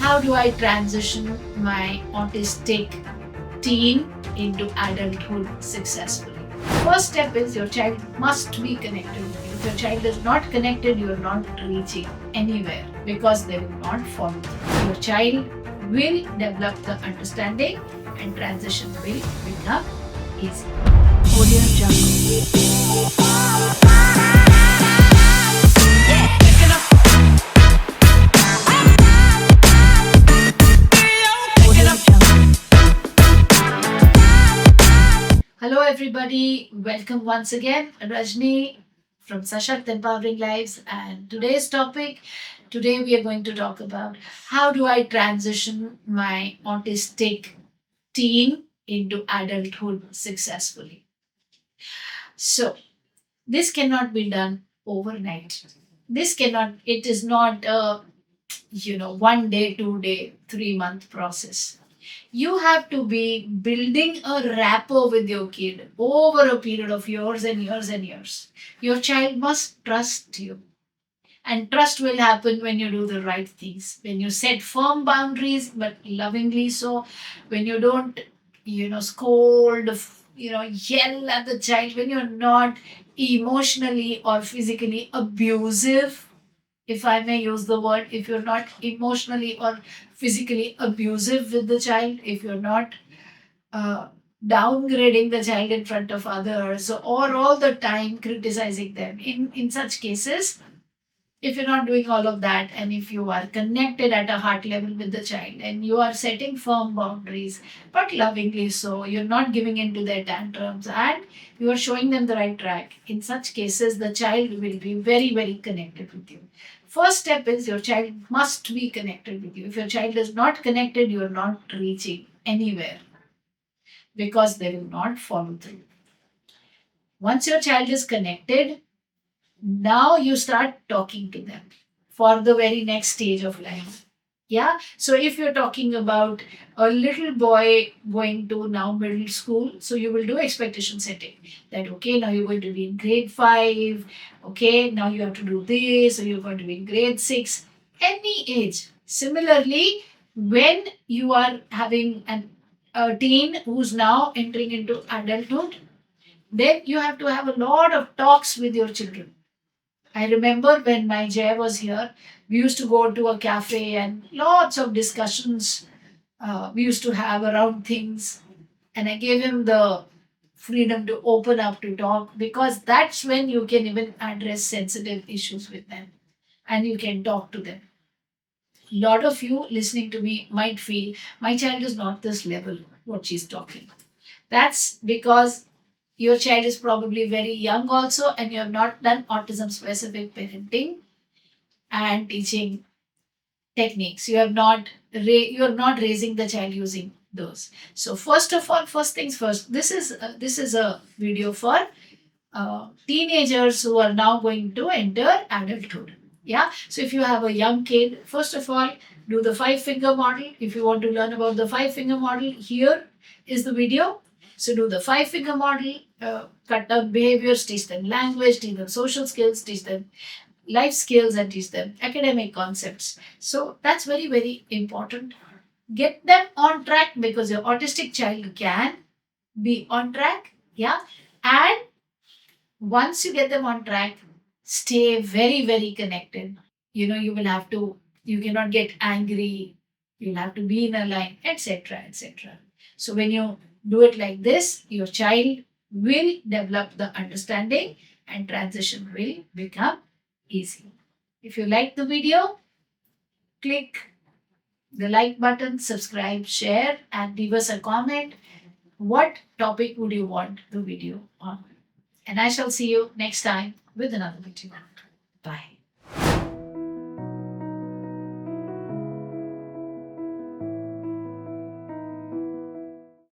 How do I transition my autistic teen into adulthood successfully? First step is your child must be connected with you. If your child is not connected, you are not reaching anywhere because they will not follow through. Your child will develop the understanding and transition will become easy. Audio Jungle. Hello, everybody. Welcome once again. Rajni from Sashakt Empowering Lives. And today's topic today we are going to talk about how do I transition my autistic teen into adulthood successfully. So, this cannot be done overnight. It is not a 1 day, 2 day, 3 month process. You have to be building a rapport with your kid over a period of years and years and years. Your child must trust you. And trust will happen when you do the right things, when you set firm boundaries, but lovingly so, when you don't, scold, yell at the child, when you're not emotionally or physically abusive, if I may use the word, if you're not emotionally or physically abusive with the child, if you're not uh, downgrading the child in front of others or all the time criticizing them. In such cases, if you're not doing all of that and if you are connected at a heart level with the child and you are setting firm boundaries but lovingly so, you're not giving in to their tantrums and you are showing them the right track, in such cases the child will be very very connected with you. First step is your child must be connected with you. If your child is not connected, you are not reaching anywhere because they will not follow through. Once your child is connected, now you start talking to them for the very next stage of life. Yeah. So if you're talking about a little boy going to now middle school, so you will do expectation setting that, okay, now you're going to be in grade 5. Okay, now you have to do this, or you're going to be in grade 6, any age. Similarly, when you are having a teen who's now entering into adulthood, then you have to have a lot of talks with your children. I remember when my Jay was here, we used to go to a cafe and lots of discussions we used to have around things. And I gave him the freedom to open up to talk because that's when you can even address sensitive issues with them and you can talk to them. A lot of you listening to me might feel my child is not this level, what she's talking. That's because your child is probably very young also and you have not done autism specific parenting and teaching techniques. You are not raising the child using those. So first of all, first things first, this is a video for teenagers who are now going to enter adulthood. Yeah. So if you have a young kid, first of all, do the 5 finger model. If you want to learn about the 5 finger model, here is the video. So do the 5 finger model, cut down behaviors, teach them language, teach them social skills, teach them life skills, and teach them academic concepts. So that's very, very important. Get them on track because your autistic child can be on track. Yeah. And once you get them on track, stay very, very connected. You cannot get angry, you'll have to be in a line, etc. etc. So when you do it like this, your child will develop the understanding and transition will become easy. If you like the video, click the like button, subscribe, share, and leave us a comment. What topic would you want the video on? And I shall see you next time with another video. Bye.